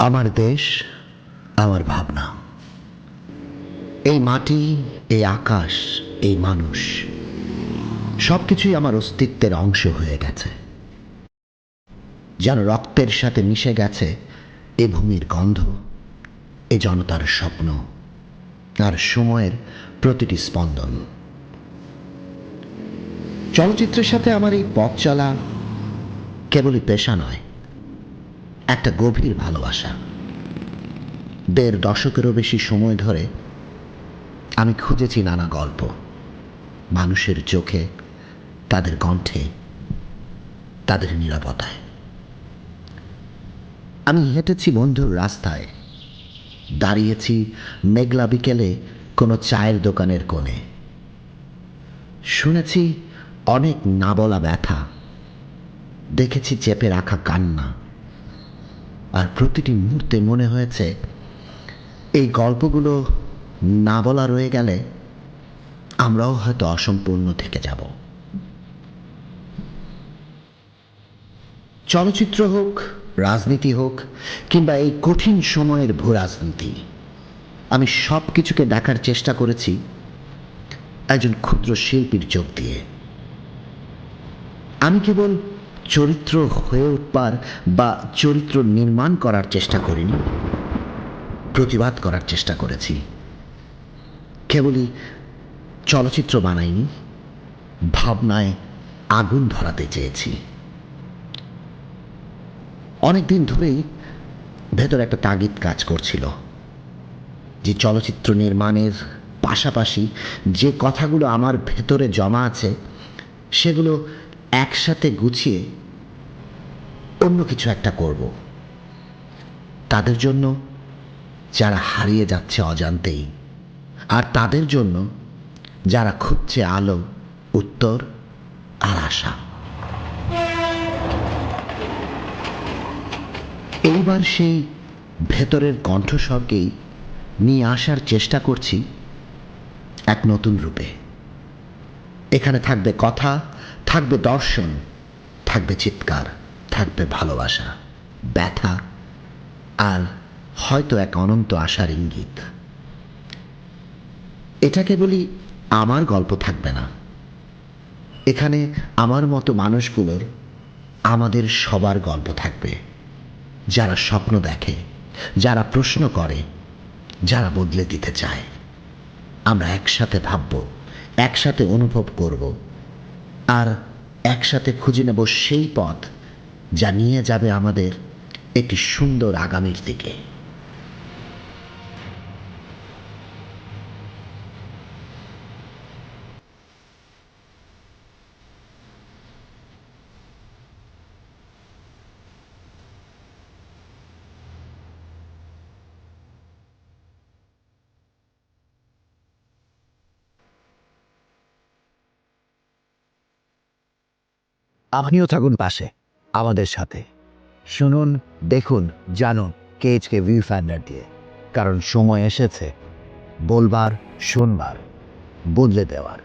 আমার দেশ, আমার ভাবনা, এই মাটি, এই আকাশ, এই মানুষ, সব কিছুই আমার অস্তিত্বের অংশ হয়ে গেছে। যেন রক্তের সাথে মিশে গেছে এ ভূমির গন্ধ, এ জনতার স্বপ্ন আর সময়ের প্রতিটি স্পন্দন। চলচ্চিত্রের সাথে আমার এই পথ চলা কেবলই পেশা নয়, একটা গভীর ভালোবাসা। ১.৫ দশকেরও বেশি সময় ধরে আমি খুঁজেছি নানা গল্প, মানুষের চোখে, তাদের কণ্ঠে, তাদের নিরাপত্তায়। আমি হেঁটেছি বন্ধুর রাস্তায়, দাঁড়িয়েছি মেঘলা বিকেলে কোনো চায়ের দোকানের কোণে, শুনেছি অনেক না বলা ব্যথা, দেখেছি চেপে রাখা কান্না, আর প্রতিটি মুহূর্তে মনে হয়েছে এই গল্পগুলো না বলা রয়ে গেলে আমরাও হয়তো অসম্পূর্ণ থেকে যাব। চলচ্চিত্র হোক, রাজনীতি হোক, কিংবা এই কঠিন সময়ের ভূ রাজনীতি, আমি সব কিছুকে দেখার চেষ্টা করেছি একজন ক্ষুদ্র শিল্পীর চোখ দিয়ে। আমি কেবল চরিত্র হয়ে উঠবার বা চরিত্র নির্মাণ করার চেষ্টা করিনি, প্রতিবাদ করার চেষ্টা করেছি। কেবলই চলচ্চিত্র বানাইনি, ভাবনায় আগুন ধরাতে চেয়েছি। অনেকদিন ধরেই ভেতর একটা তাগিদ কাজ করছিল যে চলচ্চিত্র নির্মাণের পাশাপাশি যে কথাগুলো আমার ভেতরে জমা আছে সেগুলো একসাথে গুছিয়ে অন্য কিছু একটা করব, তাদের জন্য যারা হারিয়ে যাচ্ছে অজান্তেই, আর তাদের জন্য যারা খুঁজছে আলো, উত্তর আর আশা। এইবার সেই ভেতরের কণ্ঠস্বরকেই নিয়ে আসার চেষ্টা করছি এক নতুন রূপে। এখানে থাকবে কথা, থাকবে দর্শন, থাকবে চিৎকার, থাকবে ভালোবাসা, ব্যথা, আর হয়তো এক অনন্ত আশার ইঙ্গিত। এটা কেবলই আমার গল্প থাকবে না, এখানে আমার মতো মানুষগুলোর, আমাদের সবার গল্প থাকবে। যারা স্বপ্ন দেখে, যারা প্রশ্ন করে, যারা বদলে দিতে চায়। আমরা একসাথে ভাবব, একসাথে অনুভব করব, আর একসাথে খুঁজে নেব সেই পথ যা নিয়ে যাবে আমাদের একটি সুন্দর আগামীর দিকে। আপনিও থাকুন পাশে, আমাদের সাথে। শুনুন, দেখুন, জানুন কেএইচকে ভিউ ফাইন্ডার দিয়ে, কারণ সময় এসেছে বলবার, শুনবার, বদলে দেওয়ার।